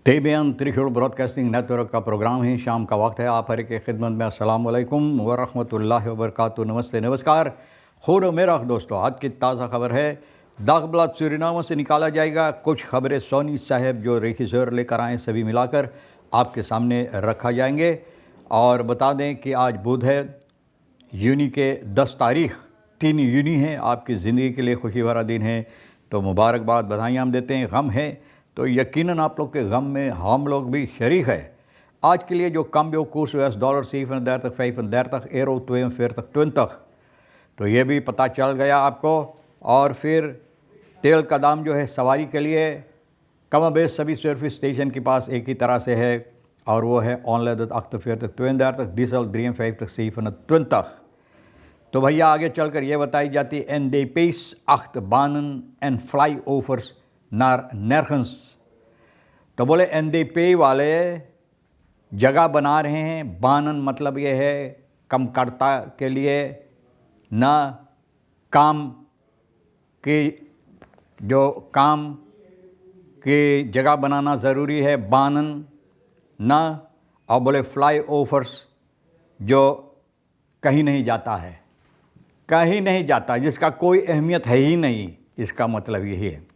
तेबियन त्रिशूल broadcasting network का programme है। शाम का वक्त है। आप हर के खिदमत में अस्सलाम वालेकुम व रहमतुल्लाहि व बरकातुहू। नमस्ते, नमस्कार। खुद मेरा दोस्तों, आज की ताज़ा खबर है। दागब्लाद सूरीनाम से निकाला जाएगा। कुछ खबरें सोनी साहब जो रेखिसर लेकर आए सभी मिलाकर आपके सामने रखा जाएंगे। और बता दें कि आज बुध है, यूनी के 10 तारीख। 3 यूनी है, आपकी ज़िंदगी के लिए खुशी भरा दिन है, तो मुबारकबाद, बधाइयाँ हम देते हैं। गम है तो यकीनन आप लोग के गम में हम लोग भी शरीक है। आज के लिए जो cambio curso US dollar 37, 35, euro 42, 20, तो ये भी पता चल गया आपको। और फिर तेल का दाम जो है सवारी के लिए कमोबेश सभी सर्विस स्टेशन के पास एक ही तरह से है, और वो है ऑनलाइन 48, 32, डीजल 53, 20। तो भैया आगे चलकर ये बताई जाती है NDP's achtbanen en flyovers naar nergens। तो बोले NDP वाले जगह बना रहे हैं। बानन मतलब ये है कमकर्ता के लिए, न काम की जो काम की जगह बनाना ज़रूरी है, बानन न। और बोले फ्लाई ओवर्स जो कहीं नहीं जाता है, कहीं नहीं जाता, जिसका कोई अहमियत है ही नहीं, इसका मतलब यही है।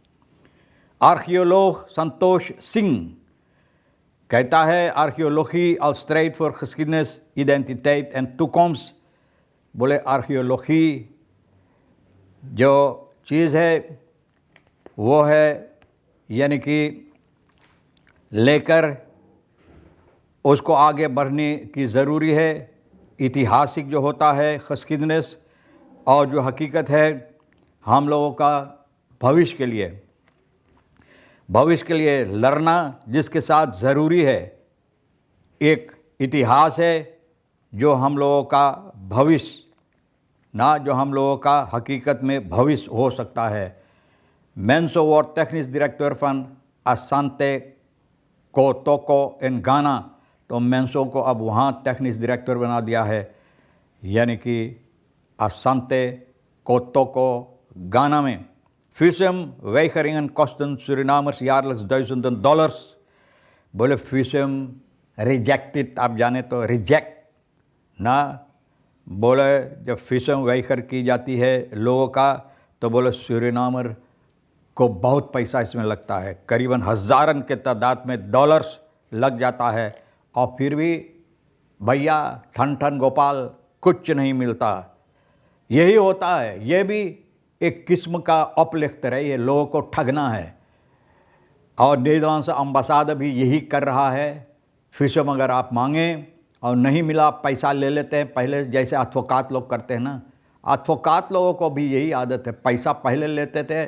आर्कियोलॉग संतोष सिंह कहता है, archaeology als strijd voor geschiedenis, identiteit en toekomst। बोले आर्कियोलॉजी जो चीज़ है वो है यानी कि लेकर उसको आगे बढ़ने की ज़रूरी है। ऐतिहासिक जो होता है geschiedenis, और जो हकीकत है हम लोगों का भविष्य के लिए लड़ना, जिसके साथ ज़रूरी है एक इतिहास है जो हम लोगों का भविष्य ना, जो हम लोगों का हकीकत में भविष्य हो सकता है। मेंसो वॉर टेक्निस डायरेक्टर फन असांते को तोको इन गाना। तो मेंसो को अब वहाँ टेक्निस डायरेक्टर बना दिया है, यानी कि असांते कोटोको गाना में। Visum weigeringen kosten Surinamers jaarlijks $1000। बोले visum रिजेक्टेड, आप जाने तो रिजेक्ट ना। बोले जब visum वेकर की जाती है लोगों का, तो बोले सूरीनामर को बहुत पैसा इसमें लगता है, करीबन हज़ारन के तादाद में डॉलर्स लग जाता है। और फिर भी भैया ठन ठन गोपाल कुछ नहीं मिलता। यही होता है, ये भी एक किस्म का अपलिफ्टर है, ये लोगों को ठगना है। और नीदरलैंड अम्बासाडर भी यही कर रहा है। फिशम अगर आप मांगें और नहीं मिला, पैसा ले लेते हैं, पहले जैसे अथवकात लोग करते हैं ना। अथवकात लोगों को भी यही आदत है, पैसा पहले लेते थे।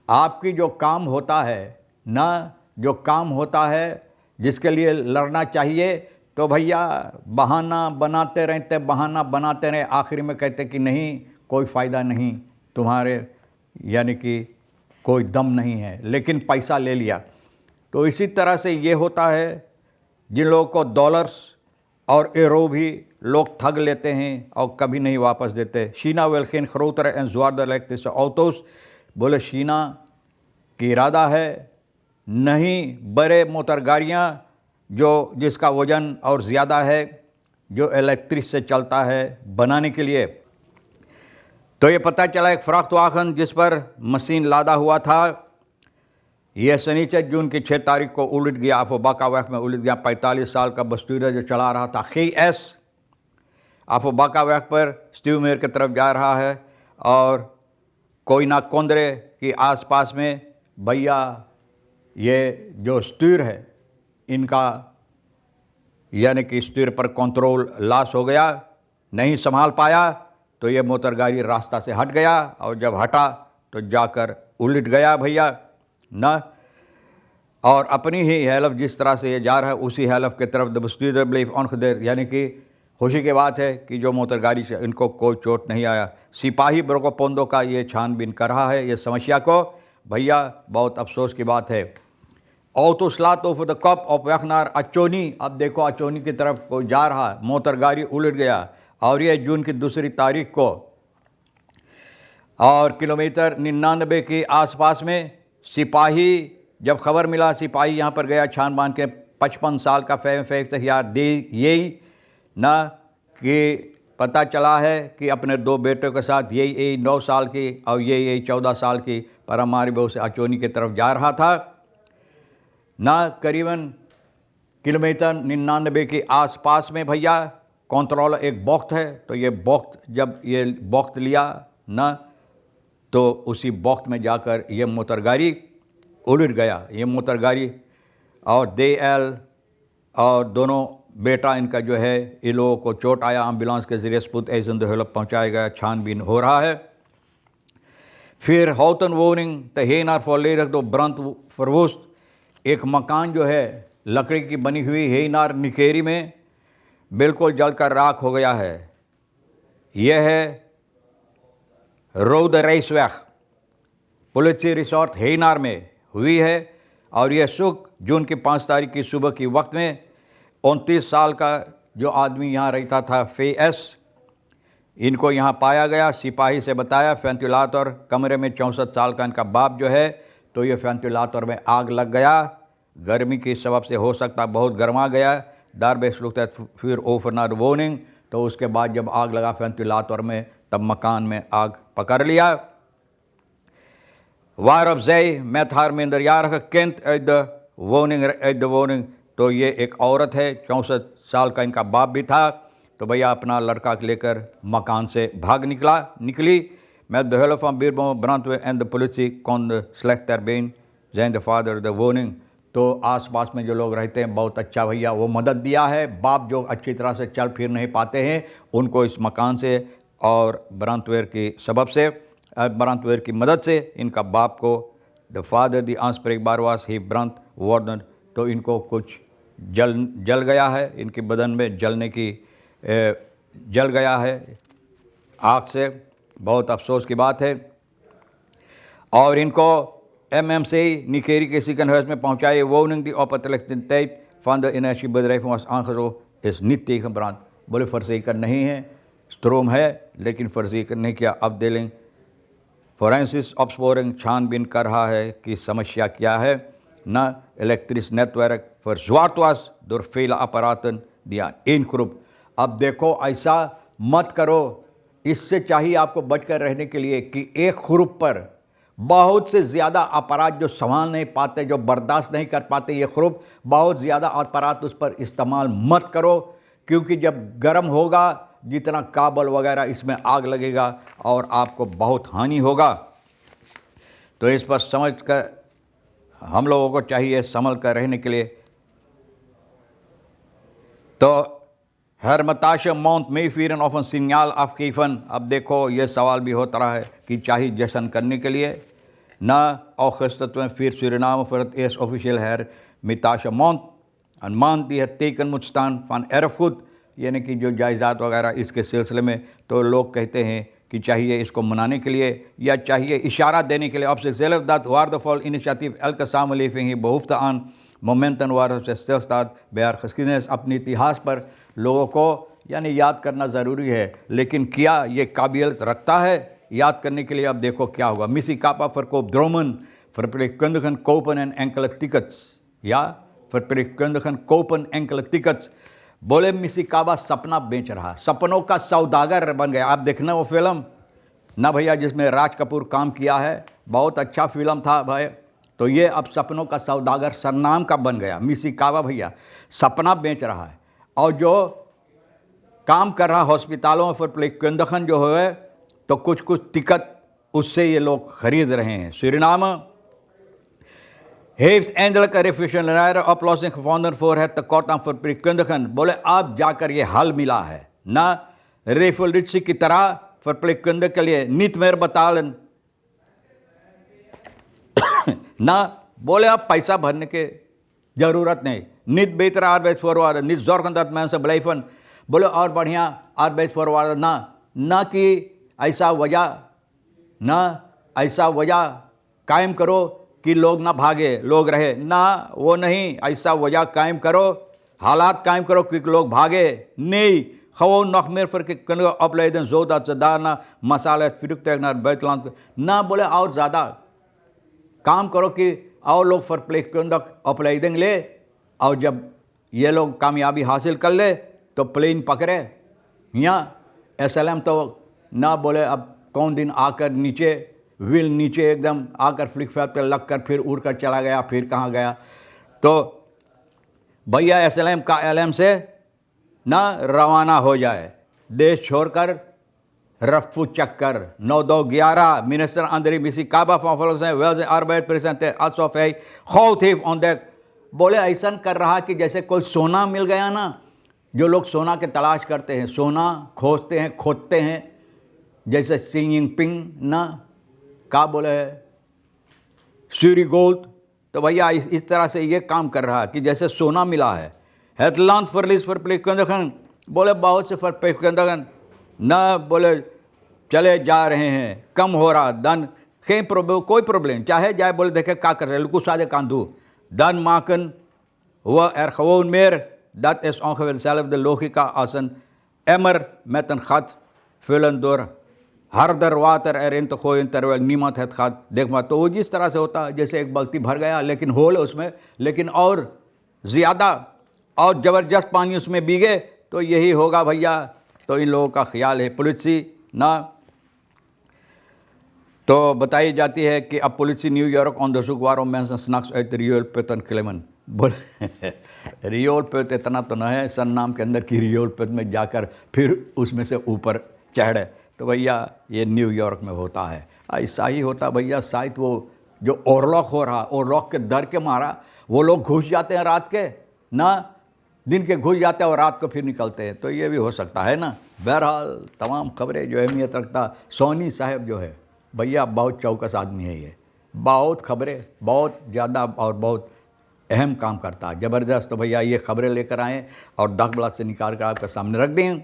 आपकी जो काम होता है ना, जो काम होता है जिसके लिए लड़ना चाहिए, तो भैया बहाना बनाते रहते, बहाना बनाते रहे, आखिर में कहते कि नहीं कोई फ़ायदा नहीं तुम्हारे, यानी कि कोई दम नहीं है, लेकिन पैसा ले लिया। तो इसी तरह से ये होता है, जिन लोगों को डॉलर्स और एरो भी लोग ठग लेते हैं और कभी नहीं वापस देते। शीना वेलखेन खरोतर एन ज़्वारदर लगते से औतोस। बोले शीना की इरादा है नहीं बड़े मोटर गाड़ियाँ जो जिसका वज़न और ज़्यादा है, जो इलेक्ट्रिक से चलता है, बनाने के लिए। तो ये पता चला एक फ्राख्त वाहन जिस पर मशीन लादा हुआ था, यह शनिचर जून की 6 तारीख को उलट गया। आफोबाका वैक में उलट गया। 45 साल का बस्तूरा जो चला रहा था KS आफोबाका वैक पर स्टीवमेर की तरफ जा रहा है, और कोयना कोंदरे के आसपास में भैया ये जो स्टीर है इनका, यानी कि स्टीर पर कंट्रोल लॉस हो गया, नहीं संभाल पाया, तो ये मोटर गाड़ी रास्ता से हट गया, और जब हटा तो जाकर उलट गया भैया ना। और अपनी ही हेल्प जिस तरह से ये जा रहा है उसी हेल्प की तरफ दबस्तीर ब्लीफ ऑनखदेर, यानी कि खुशी की बात है कि जो मोटर गाड़ी से इनको कोई चोट नहीं आया। सिपाही ब्रोकोपोंदो का ये छानबीन कर रहा है ये समस्या को। भैया बहुत अफसोस की बात है। औतोस्लात ऑफ द कप ऑफ वैखनार अचोनी। अब देखो अचोनी की तरफ कोई जा रहा, मोटर गाड़ी उलट गया, और ये जून की 2 तारीख को। और किलोमीटर 99 के आसपास में सिपाही जब खबर मिला सिपाही यहाँ पर गया छान बांध के 55 साल का फैफ्तयार दे यही ना कि पता चला है कि अपने 2 बेटों के साथ यही 9 साल की और यही 14 साल की पर हमारी बहू से अचोनी की तरफ जा रहा था ना करीबन किलोमीटर 99 के आसपास में भैया कंट्रोल एक बॉक्स है। तो ये बॉक्स जब ये बॉक्स लिया ना तो उसी बॉक्स में जाकर ये मोटर गाड़ी उलट गया। ये मोटर गाड़ी और DL और दोनों बेटा इनका जो है इन लोगों को चोट आया। एम्बुलेंस के जरिए स्पुत एजेंट पहुँचाया गया। छानबीन हो रहा है। फिर हौतन वोनिंग तहेनार फॉलेरक दो ब्रंत फरवुस्त एक मकान जो है लकड़ी की बनी हुई हेनार निकेरी में बिल्कुल जलकर राख हो गया है। यह है रोड रेसवैक पुलिस रिसोर्ट हेनार में हुई है और यह सुख जून की 5 तारीख की सुबह की वक्त में 29 साल का जो आदमी यहाँ रहता था फेएस इनको यहाँ पाया गया। सिपाही से बताया वेंटिलेटर कमरे में 64 साल का इनका बाप जो है तो ये वेंटिलेटर में आग लग गया। गर्मी की सबब से हो सकता बहुत गर्मा गया। दार बेसलुक फिर ओफरनार वोनिंग तो उसके बाद जब आग लगा वेंटिलेटर में तब मकान में आग पकड़ लिया। वार ऑफ जय मैथार में अंदर यार केंट एट द वोनिंग तो ये एक औरत है 64 साल का इनका बाप भी था। तो भैया अपना लड़का लेकर मकान से भाग निकली। मैं द हेल्प ऑफ बीरबो ब्रांतवे एंड द पुलिस कॉन द स्लेक्टर बेन जैन द फादर द वोनिंग। तो आसपास में जो लोग रहते हैं बहुत अच्छा भैया वो मदद दिया है। बाप जो अच्छी तरह से चल फिर नहीं पाते हैं उनको इस मकान से और ब्रांतवेयर की सबब से ब्रांतवेयर की मदद से इनका बाप को द फादर द आंसप्रेक बारवास ही ब्रांत वार्डन तो इनको कुछ जल गया है। इनके बदन में जल गया है आग से। बहुत अफसोस की बात है। और इनको MMC निकेरी के सेकंड हाउस में पहुंचाए। वोनिंग दी ऑपरेशन van de energiebedrijven was aangetroffen is niet tegen brand। बोले verzekerd नहीं है, स्ट्रोम है लेकिन verzekerd नहीं किया। afdeling फोरेंसिस ऑप्सपोरिंग छानबीन कर रहा है कि समस्या क्या है। न electric network verzwaard was door vele apparaten die aan één groep। अब देखो ऐसा मत करो। इससे चाहिए आपको बचकर रहने के लिए कि एक ग्रुप पर बहुत से ज़्यादा अपराध जो संभाल नहीं पाते जो बर्दाश्त नहीं कर पाते ये ग्रुप बहुत ज़्यादा अपराध उस पर इस्तेमाल मत करो। क्योंकि जब गर्म होगा जितना काबल वगैरह इसमें आग लगेगा और आपको बहुत हानि होगा। तो इस पर समझ कर हम लोगों को चाहिए संभल कर रहने के लिए। तो हरमताश मौत में फिरन ऑफन सिग्नल afgeven। अब देखो ये सवाल भी होता रहा है कि चाहिए जश्न करने के लिए ना augustus 4 Suriname voor het eerst officieel hermitage mond een maand die het teken moet staan van erfgoed यानी कि जो जायदाद वगैरह इसके सिलसिले में। तो लोग कहते हैं कि चाहिए इसको मनाने के लिए या चाहिए इशारा देने के लिए। अब से zelf dat waardevol initiatief elke samenleving hier behoefte aan momenten waarop ze stilstaat bij haar geschiedenis। अपने इतिहास पर लोगों को यानी याद करना ज़रूरी है लेकिन क्या ये काबिलियत रखता है याद करने के लिए। अब देखो क्या होगा। मिसी कापा फरकोप द्रोमन verpleegkundigen kopen en enkele tickets या verpleegkundigen kopen enkele tickets। बोले मिसी काबा सपना बेच रहा, सपनों का सौदागर बन गया। आप देखना वो फिल्म ना भैया जिसमें राज कपूर काम किया है, बहुत अच्छा फिल्म था भाई। तो ये अब सपनों का सौदागर सरनाम का बन गया। मिसी काबा भैया सपना बेच रहा है और जो काम कर रहा हॉस्पिटलों में verpleegkundigen जो है तो कुछ टिकट उससे ये लोग खरीद रहे हैं। Suriname heeft eindelijk een revolutionaire oplossing gevonden voor het tekort aan verpleegkundigen। बोले अब जाकर ये हल मिला है ना रेवोल्यूशन की तरह verpleegkundigen के लिए niet meer betalen ना। बोले अब पैसा भरने के ज़रूरत नहीं। niet betere arbeidsvoorwaarden, niet zorgen dat mensen blijven। बोले और बढ़िया arbeidsvoorwaarden ना कि ऐसा वजह कायम करो कि लोग ना भागे लोग रहे ना, वो नहीं। ऐसा वजह कायम करो, हालात कायम करो कि लोग भागे नहीं। gewoon nog meer verpleegkundigen opleiden zodat ze daarna massaal het vliegtuig naar het buitenland ना। बोले और ज़्यादा काम करो कि और लोग verpleegkundig opleiding ले, और जब ये लोग कामयाबी हासिल कर ले तो प्लेन पकड़े। यहाँ SLM तो ना बोले अब कौन दिन आकर नीचे व्हील नीचे एकदम आकर फ्लिक फ्लैप पर लग कर फिर उड़ कर चला गया, फिर कहाँ गया। तो भैया SLM का LM से ना रवाना हो जाए, देश छोड़कर रफ्फू चक्कर 9-11 minister Andri Misi Kaba van Volkswagen Welzijn Arbeid presente alsof hij goud heeft ontdekt। बोले ऐसा कर रहा कि जैसे कोई सोना मिल गया ना, जो लोग सोना के तलाश करते हैं, सोना खोजते हैं, खोदते हैं, जैसे सी जिनपिंग ना का बोले है सूरी गोल्ड। तो भैया इस तरह से ये काम कर रहा है कि जैसे सोना मिला है। हेतलांत फरलिस फरप्लेकंदगन बोले बहुत से फरप्लेकंदगन ना बोले चले जा रहे हैं, कम हो रहा धन कोई प्रॉब्लम चाहे जाए, बोले देखे क्या कर रहे लुकू सादे कांधू dan maken we gewoon meer. Dat is ongeveer dezelfde logica als een emmer met een gat vullen door harder water erin te gooien terwijl niemand het gat देख maar। तो वो जिस तरह से होता है जैसे एक बाल्टी भर गया लेकिन होल है उसमें, लेकिन और ज़्यादा और ज़बरदस्त पानी उसमें भीगे, तो यही होगा भैया। तो इन लोगों का ख्याल है। पुलिस ना तो बताई जाती है कि अब police New York onderzoek waarom mensen s'nachts uit de rioolputten klimmen। बोले रियोलपुट इतना तो न है सन नाम के अंदर की रियोलपुट में जाकर फिर उसमें से ऊपर चढ़े। तो भैया ये न्यूयॉर्क में होता है, ऐसा ही होता भैया। शायद वो जो ओवरलॉक हो रहा, ओवरलॉक के डर के मारा वो लोग घुस जाते हैं रात के ना, दिन के घुस जाते हैं और रात को फिर निकलते हैं। तो ये भी हो सकता है ना। बहरहाल तमाम खबरें जो अहमियत रखता, सोनी साहब जो है भैया बहुत चौकस आदमी है, ये बहुत खबरें बहुत ज़्यादा और बहुत अहम काम करता है, ज़बरदस्त। तो भैया ये खबरें लेकर आएँ और दाखबला से निकाल कर आपके सामने रख दें,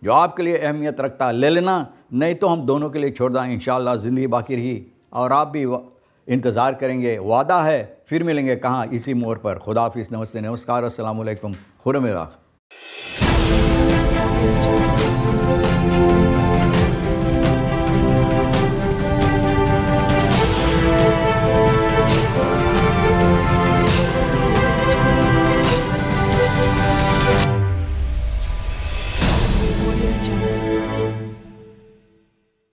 जो आपके लिए अहमियत रखता है ले लेना, नहीं तो हम दोनों के लिए छोड़ देंगे इंशाअल्लाह। ज़िंदगी बाकी रही और आप भी इंतज़ार करेंगे, वादा है। फिर मिलेंगे कहाँ, इसी मोड़ पर। खुदा हाफिज़, नमस्ते, नमस्कार, अस्सलाम वालेकुम, खुदा मिला।